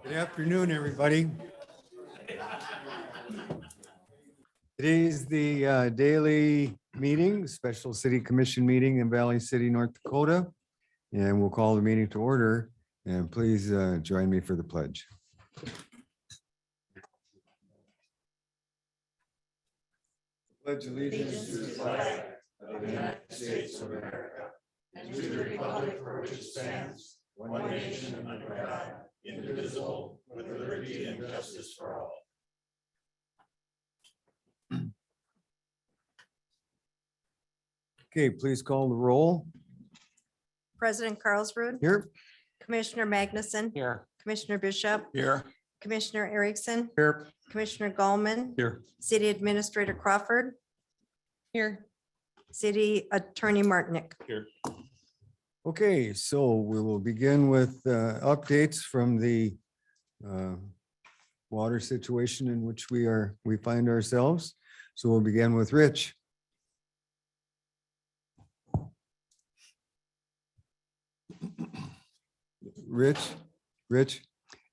Good afternoon, everybody. Today's the daily meeting, special city commission meeting in Valley City, North Dakota. And we'll call the meeting to order, and please join me for the pledge. Pledge allegiance to the flag of the United States of America and to the republic for which it stands, one nation under God, indivisible, with liberty and justice for all. Okay, please call the roll. President Carlsrud. Here. Commissioner Magnuson. Here. Commissioner Bishop. Here. Commissioner Erickson. Here. Commissioner Gallman. Here. City Administrator Crawford. Here. City Attorney Martinick. Here. Okay, so we will begin with updates from the water situation in which we find ourselves. So we'll begin with Rich. Rich,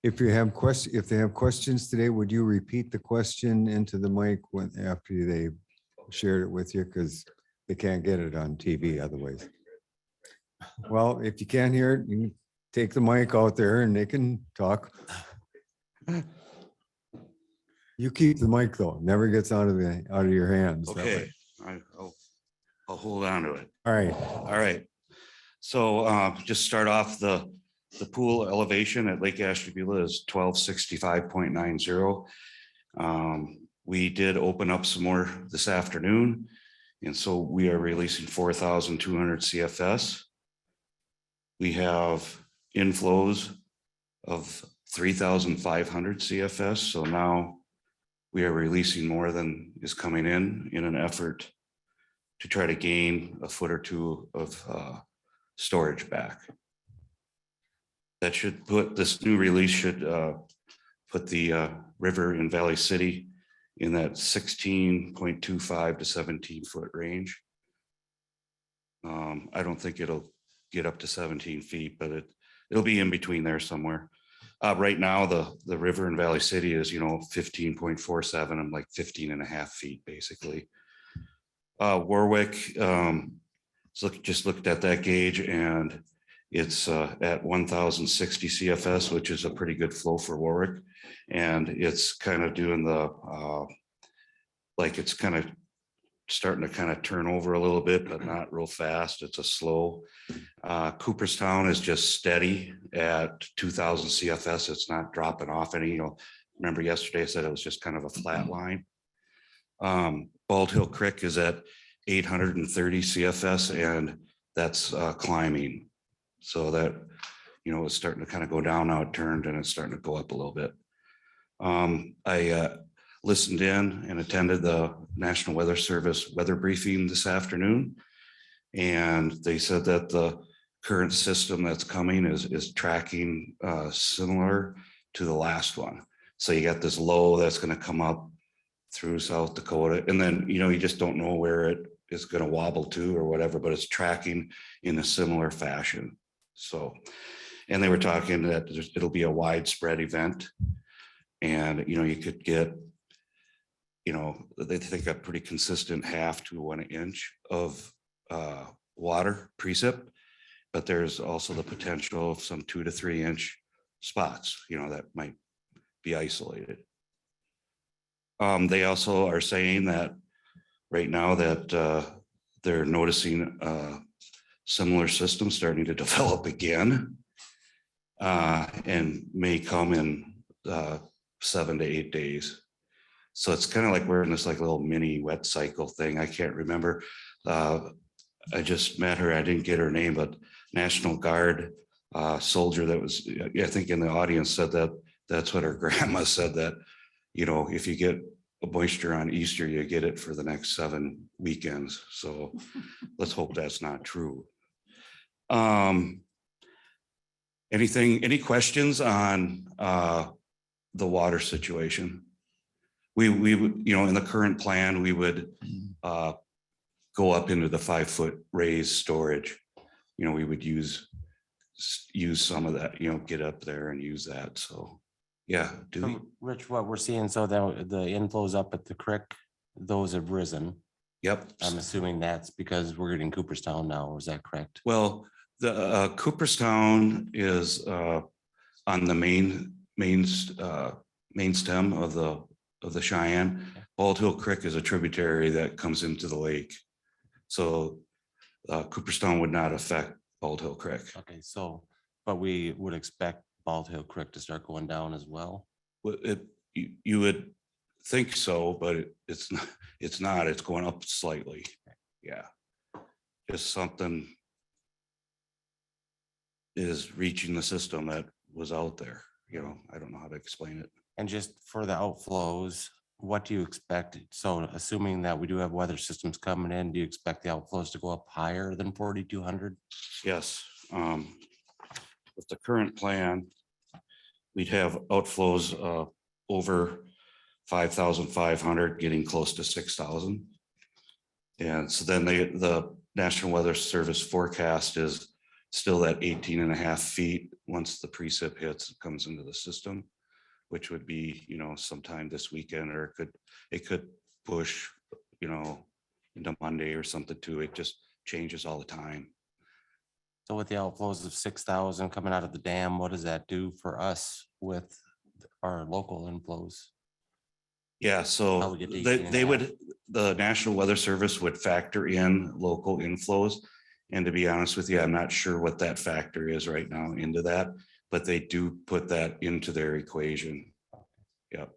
if they have questions today, would you repeat the question into the mic after they shared it with you? Because they can't get it on TV otherwise. Well, if you can't hear it, you can take the mic out there and they can talk. You keep the mic though, it never gets out of your hands. that Okay, way. I'll hold on to it. All right, All right. So just start off the pool elevation at Lake Ashtabula is 1265.90. We did open up some more this afternoon. And so we are releasing 4,200 CFS. We have inflows of 3,500 CFS. So now we are releasing more than is coming in an effort to try to gain a foot or two of storage back. That should put this new release should put the river in Valley City in that 16.25 to 17 foot range. I don't think it'll get up to 17 feet, but it'll be in between there somewhere. Right now, the river in Valley City is 15.47. I'm like 15 and a half feet basically. Warwick, just looked at that gauge and it's at 1,060 CFS, which is a pretty good flow for Warwick. And it's kind of doing it's kind of starting to kind of turn over a little bit, but not real fast. It's a slow. Cooperstown is just steady at 2,000 CFS. It's not dropping off any, remember yesterday I said it was just kind of a flat line. Bald Hill Creek is at 830 CFS and that's climbing. So that, it's starting to kind of go down now. It turned and it's starting to go up a little bit. I listened in and attended the National Weather Service weather briefing this afternoon. And they said that the current system that's coming is tracking similar to the last one. So you got this low that's going to come up through South Dakota. And then, you just don't know where it is going to wobble to or whatever, but it's tracking in a similar fashion. So, and they were talking that it'll be a widespread event. And, you could get, they think a pretty consistent 1/2 to 1 inch of water precip, but there's also the potential of some 2 to 3 inch spots, that might be isolated. They also are saying that right now that they're noticing similar systems starting to develop again and may come in 7 to 8 days. So it's kind of like we're in this little mini wet cycle thing. I can't remember. I just met her. I didn't get her name, but National Guard soldier that was, I think in the audience said that that's what her grandma said, that, if you get a moisture on Easter, you get it for the next 7 weekends. So let's hope that's not true. Any questions on the water situation? We in the current plan, we would go up into the 5 foot raised storage. We would use use some of that, get up there and use that. So, yeah, do we? So, Rich, what we're seeing, so the inflows up at the creek, those have risen. Yep. I'm assuming that's because we're getting Cooperstown now, is that correct? Well, the Cooperstown is on the main stem of the Cheyenne. Bald Hill Creek is a tributary that comes into the lake. So Cooperstown would not affect Bald Hill Creek. Okay, so, but we would expect Bald Hill Creek to start going down as well. Well, you would think so, but it's not, it's going up slightly. Yeah. Just something is reaching the system that was out there, I don't know how to explain it. And just for the outflows, what do you expect? So assuming that we do have weather systems coming in, do you expect the outflows to go up higher than 4,200? Yes, with the current plan, we'd have outflows over 5,500, getting close to 6,000. And so then the National Weather Service forecast is still at 18.5 feet once the precip hits, it comes into the system, which would be, sometime this weekend, or it could push, into Monday or something too. It just changes all the time. So with the outflows of 6,000 coming out of the dam, what does that do for us with our local inflows? Yeah, How so we get to they 18.5. would, the National Weather Service would factor in local inflows. And to be honest with you, I'm not sure what that factor is right now into that, but they do put that into their equation. Yep,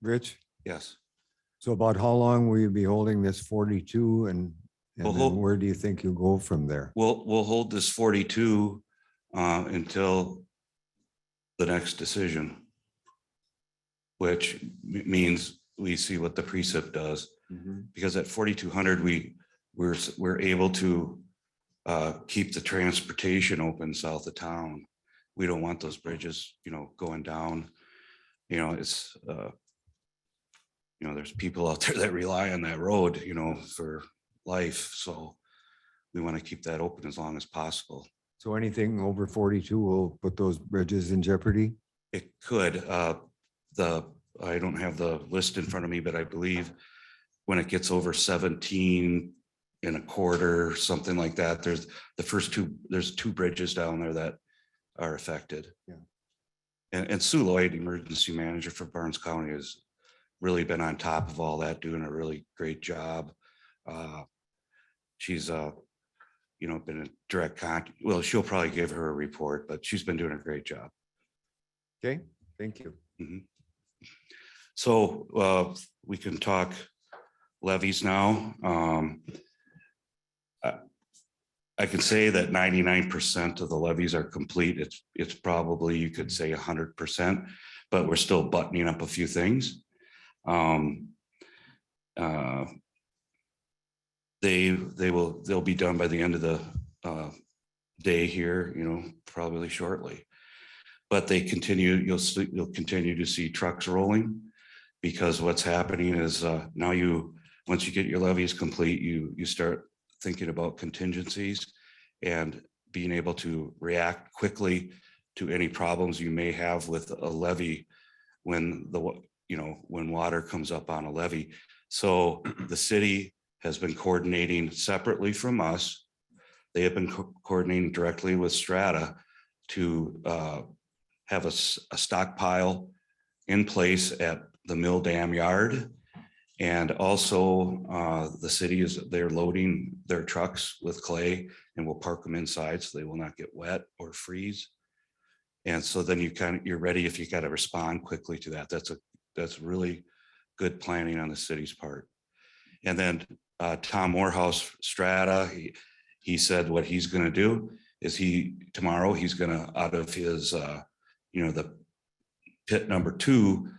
Rich, yes. so about how long will you be holding this 42 and We'll then hold- where do you think you'll go from there? We'll hold this 42 until the next decision, which means we see what the precip does. Because at 4,200, we're able to keep the transportation open south of town. We don't want those bridges, going down. It's there's people out there that rely on that road, for life. So we want to keep that open as long as possible. So anything over 42 will put those bridges in jeopardy? It could, I don't have the list in front of me, but I believe when it gets over 17.25, something like that, there's two bridges down there that are affected. Yeah. And Sue Lloyd, emergency manager for Barnes County, has really been on top of all that, doing a really great job. She's been in direct contact. Well, she'll probably give her a report, but she's been doing a great job. Okay, thank you. So we can talk levies now. I can say that 99% of the levies are complete. It's probably, you could say 100%, but we're still buttoning up a few things. They'll be done by the end of the day here, probably shortly. But they continue, you'll continue to see trucks rolling, because what's happening is now once you get your levies complete, you start thinking about contingencies and being able to react quickly to any problems you may have with a levee when when water comes up on a levee. So the city has been coordinating separately from us. They have been coordinating directly with Strata to have a stockpile in place at the mill dam yard. And also the city they're loading their trucks with clay and will park them inside so they will not get wet or freeze. And so then you're ready if you got to respond quickly to that. That's really good planning on the city's part. And then Tom Morehouse Strata, he said what he's going to do is tomorrow he's going to, out of his the pit number 2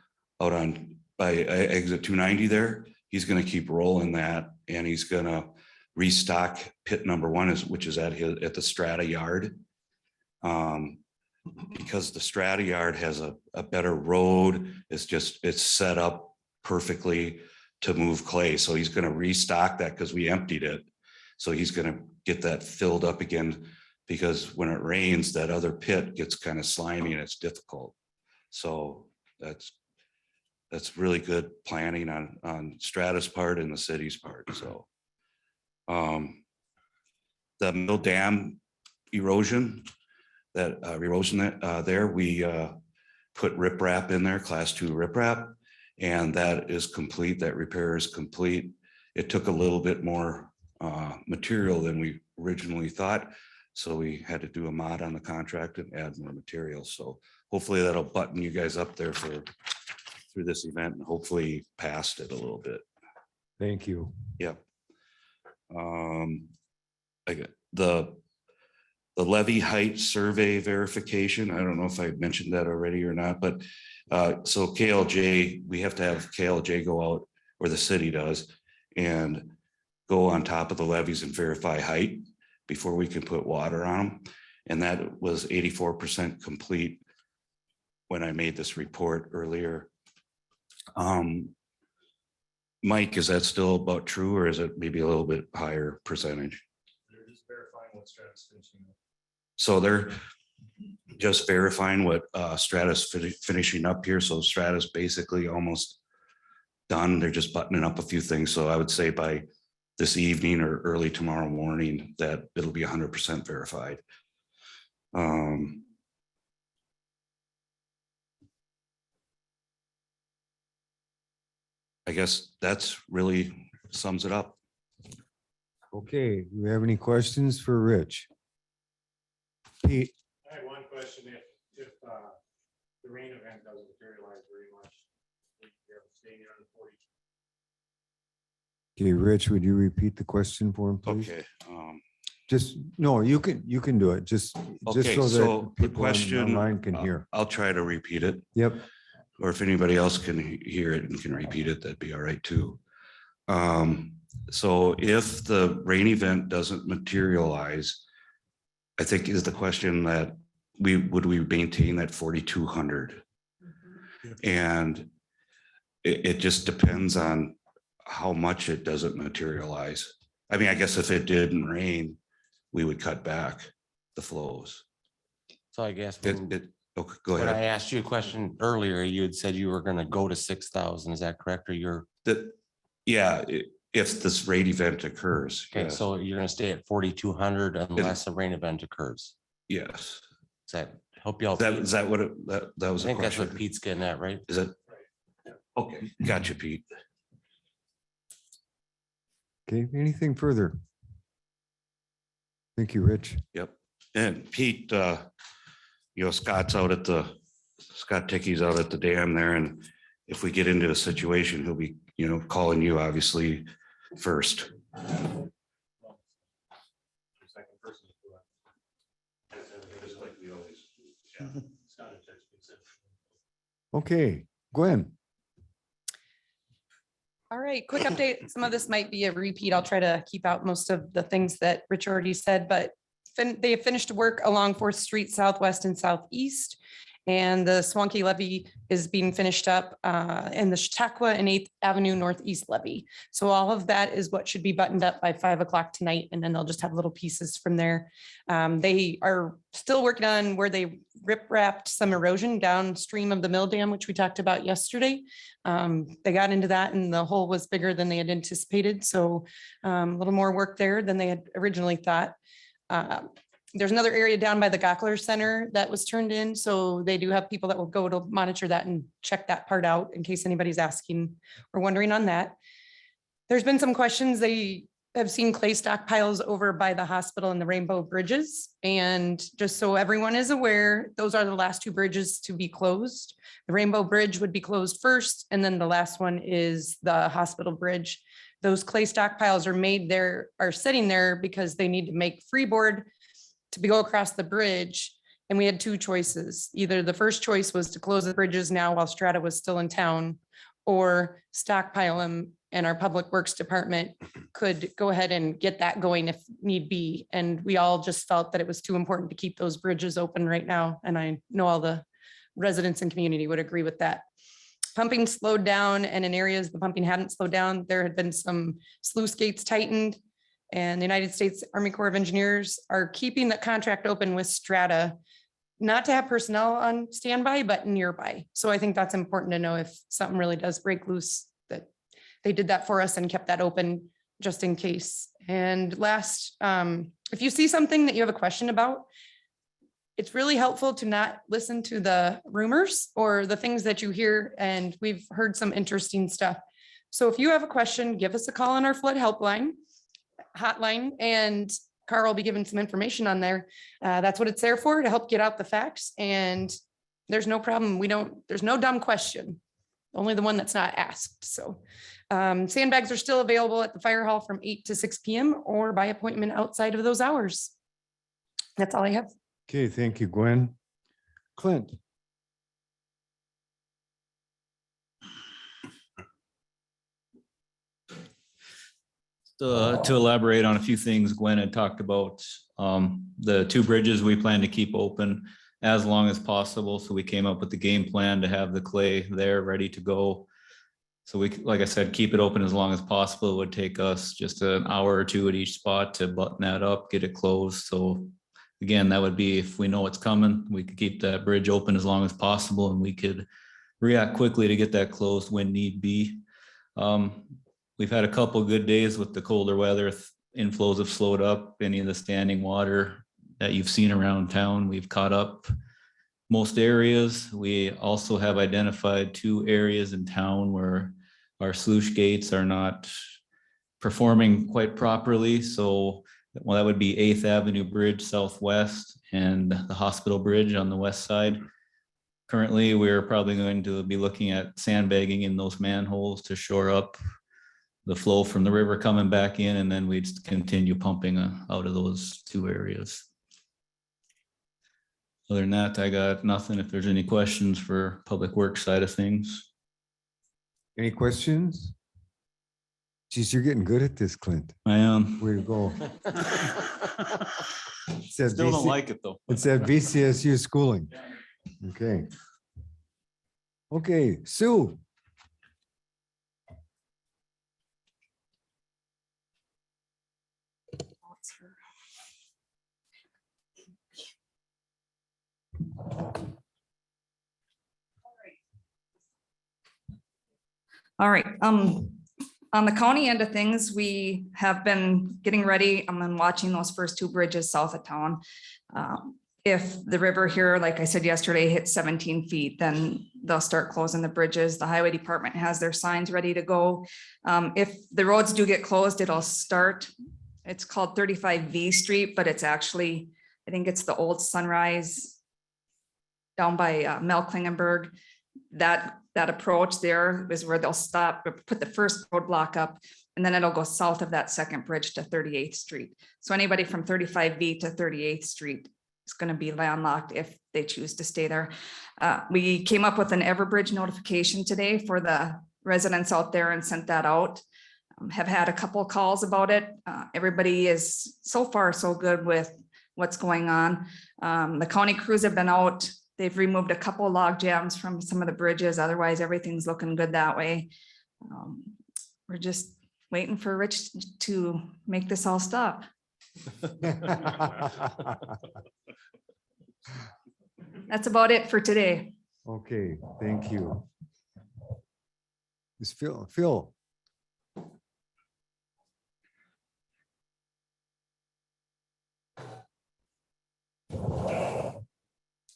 out by exit 290 there, he's going to keep rolling that, and he's going to restock pit number 1, which is at the Strata yard. Because the Strata yard has a better road. It's set up perfectly to move clay. So he's going to restock that because we emptied it. So he's gonna get that filled up again, because when it rains, that other pit gets kind of slimy and it's difficult. So that's really good planning on Strata's part and the city's part, so. The mill dam erosion, there, we put riprap in there, class 2 riprap, and that is complete. That repair is complete. It took a little bit more material than we originally thought, so we had to do a mod on the contract and add more material. So hopefully that'll button you guys up there through this event, and hopefully past it a little bit. Thank you. Yeah. I got the levee height survey verification. I don't know if I mentioned that already or not, but so KLJ, we have to have KLJ go out, or the city does, and go on top of the levees and verify height before we can put water on them. And that was 84% complete when I made this report earlier. Mike, is that still about true, or is it maybe a little bit higher percentage? They're just verifying what Stratus finishing up. So they're just verifying what Stratus finishing up here. So Stratus basically almost done. They're just buttoning up a few things. So I would say by this evening or early tomorrow morning that it'll be 100% verified. I guess that's really sums it up. Okay, do we have any questions for Rich? Pete, I had one question. If the rain event doesn't materialize very much, we have staying on the 40. okay, Rich, would you repeat the question for him, please? Okay. Just, no, you can do it, just Okay, so so that the people question, online can hear. I'll try to repeat it. Yep, Or if anybody else can hear it and can repeat it, that'd be all right too. So if the rain event doesn't materialize, I think is the question that would we maintain that 4,200? And it just depends on how much it doesn't materialize. I mean, I guess if it didn't rain, we would cut back the flows. So I guess Okay, go when I ahead. asked you a question earlier, you had said you were gonna go to 6,000. Is that correct? Or you're, Yeah, if this rain event occurs. okay, yes. so you're gonna stay at 4,200 unless a rain event occurs? Yes. Does that help you out? Is that what that I was a think that's what question? Pete's getting at, right? Is it? Okay, gotcha, Pete. okay, anything further? Thank you, Rich. Yep. And Pete, Scott Tickey's out at the dam there, and if we get into a situation, he'll be, calling you obviously first. Second person to do it. Just like we always. It's not a text, it's a- Okay, Gwen, All right, quick update. Some of this might be a repeat. I'll try to keep out most of the things that Rich already said, but they have finished work along 4th Street Southwest and Southeast. And the Swanky levee is being finished up in the Chautauqua and 8th Avenue Northeast levee. So all of that is what should be buttoned up by 5 o'clock tonight. And then they'll just have little pieces from there. They are still working on where they rip wrapped some erosion downstream of the mill dam, which we talked about yesterday. They got into that and the hole was bigger than they had anticipated. So a little more work there than they had originally thought. There's another area down by the Gockler Center that was turned in. So they do have people that will go to monitor that and check that part out in case anybody's asking or wondering on that. There's been some questions. They have seen clay stockpiles over by the hospital and the Rainbow Bridges. And just so everyone is aware, those are the last 2 bridges to be closed. The Rainbow Bridge would be closed first, and then the last one is the hospital bridge. Those clay stockpiles are sitting there because they need to make freeboard to go across the bridge. And we had 2 choices. Either the first choice was to close the bridges now while Strata was still in town, or stockpile them, and our public works department could go ahead and get that going if need be. And we all just felt that it was too important to keep those bridges open right now. And I know all the residents and community would agree with that. Pumping slowed down, and in areas the pumping hadn't slowed down, there had been some sluice gates tightened. And the United States Army Corps of Engineers are keeping the contract open with Strata, not to have personnel on standby, but nearby. So I think that's important to know if something really does break loose, that they did that for us and kept that open just in case. And last, if you see something that you have a question about, it's really helpful to not listen to the rumors or the things that you hear. And we've heard some interesting stuff. So if you have a question, give us a call on our flood helpline hotline, and Carl will be giving some information on there. That's what it's there for, to help get out the facts. And there's no problem. There's no dumb question, only the one that's not asked. So sandbags are still available at the fire hall from 8 to 6 p.m. or by appointment outside of those hours. That's all I have. Okay, thank you, Gwen. Clint. To elaborate on a few things Gwen had talked about, the two bridges we plan to keep open as long as possible. So we came up with the game plan to have the clay there ready to go. So we, like I said, keep it open as long as possible. It would take us just an hour or two at each spot to button that up, get it closed. So again, that would be if we know it's coming, we could keep that bridge open as long as possible, and we could react quickly to get that closed when need be. We've had a couple of good days with the colder weather. Inflows have slowed up. Any of the standing water that you've seen around town, we've caught up most areas. We also have identified 2 areas in town where our sluice gates are not performing quite properly. So, well, that would be 8th Avenue Bridge Southwest and the Hospital Bridge on the west side. Currently, we're probably going to be looking at sandbagging in those manholes to shore up the flow from the river coming back in, and then we'd continue pumping out of those 2 areas. Other than that, I got nothing. If there's any questions for Public Works side of things. Any questions? Geez, you're getting good at this, Clint. I am. Way to go. It said Still don't VC like it though. It said VCSU schooling. Okay. Okay, Sue. All right, on the county end of things, we have been getting ready. I'm been watching those first 2 bridges south of town. If the river here, like I said yesterday, hits 17 feet, then they'll start closing the bridges. The highway department has their signs ready to go. If the roads do get closed, it'll start, it's called 35V Street, but it's actually, I think it's the old Sunrise down by Mel Klingenberg. That approach there is where they'll stop, put the first roadblock up, and then it'll go south of that second bridge to 38th Street. So anybody from 35V to 38th Street is going to be landlocked if they choose to stay there. We came up with an Everbridge notification today for the residents out there and sent that out. Have had a couple of calls about it. Everybody is so far so good with what's going on. The county crews have been out. They've removed a couple log jams from some of the bridges. Otherwise, everything's looking good that way. We're just waiting for Rich to make this all stop. That's about it for today. Okay, thank you. It's Phil.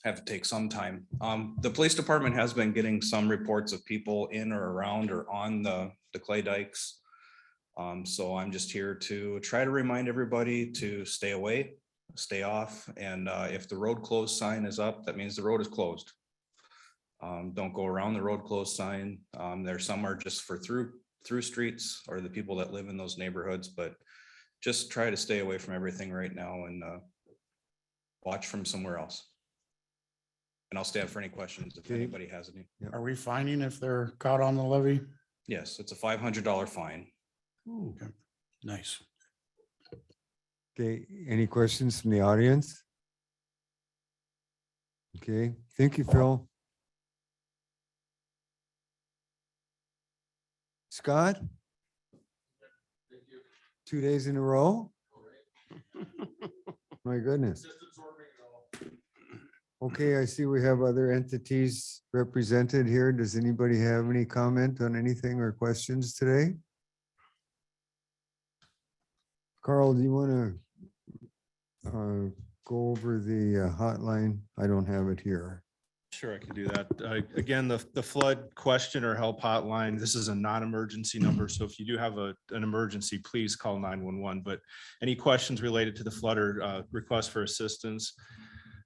Have to take some time. The police department has been getting some reports of people in or around or on the clay dikes. So I'm just here to try to remind everybody to stay away, stay off. And if the road closed sign is up, that means the road is closed. Don't go around the road closed sign. There's some are just for through streets or the people that live in those neighborhoods, but just try to stay away from everything right now and watch from somewhere else. And I'll stand for any questions if anybody has any. Are we finding if they're caught on the levee? Yes, it's a $500 fine. Okay, nice. Okay, any questions from the audience? Okay, thank you, Phil. Scott? 2 days in a row? My goodness. Okay, I see we have other entities represented here. Does anybody have any comment on anything or questions today? Carl, do you want to go over the hotline? I don't have it here. Sure, I can do that. Again, the flood question or help hotline, this is a non-emergency number. So if you do have an emergency, please call 911. But any questions related to the flood or request for assistance,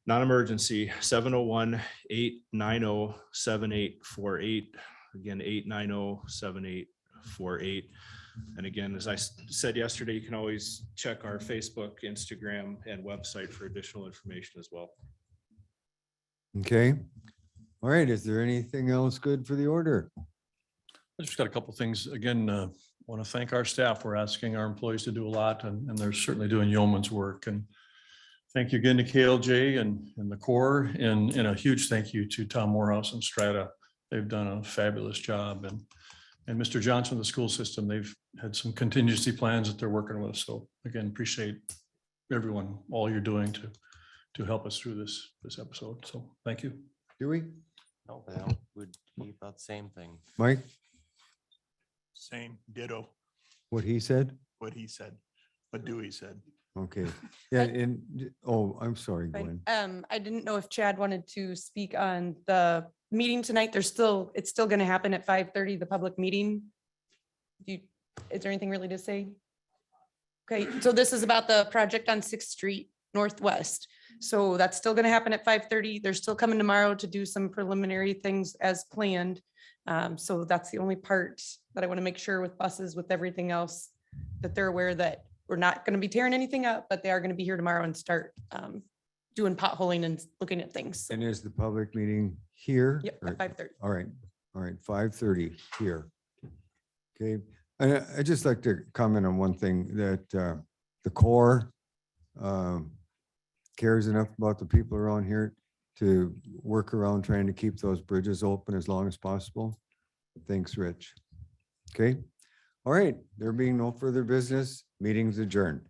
non-emergency 701-890-7848. Again, 890-7848. And again, as I said yesterday, you can always check our Facebook, Instagram, and website for additional information as well. Okay. All right. Is there anything else good for the order? I just got a couple things. Again, want to thank our staff. We're asking our employees to do a lot and they're certainly doing yeoman's work. And thank you again to KLJ and the Corps and a huge thank you to Tom Morehouse and Strata. They've done a fabulous job. And Mr. Johnson, the school system, they've had some contingency plans that they're working with. So again, appreciate everyone, all you're doing to help us through this episode. So thank you. Dewey? No, but I would be about the same thing. Mike, Same, ditto, what he said? what he said, what Dewey said. Okay. Yeah. And, oh, I'm sorry, Fine. Gwen. I didn't know if Chad wanted to speak on the meeting tonight. It's still going to happen at 5:30, the public meeting. Is there anything really to say? Okay, so this is about the project on 6th Street Northwest. So that's still going to happen at 5:30. They're still coming tomorrow to do some preliminary things as planned. So that's the only part that I want to make sure with buses, with everything else, that they're aware that we're not going to be tearing anything up, but they are going to be here tomorrow and start doing potholing and looking at things. And is the public meeting here? Yep, Or- at 5:30. All right, 5:30 here. Okay, and I'd just like to comment on one thing that the Corps cares enough about the people around here to work around trying to keep those bridges open as long as possible. Thanks, Rich. Okay, all right, there being no further business, meeting's adjourned.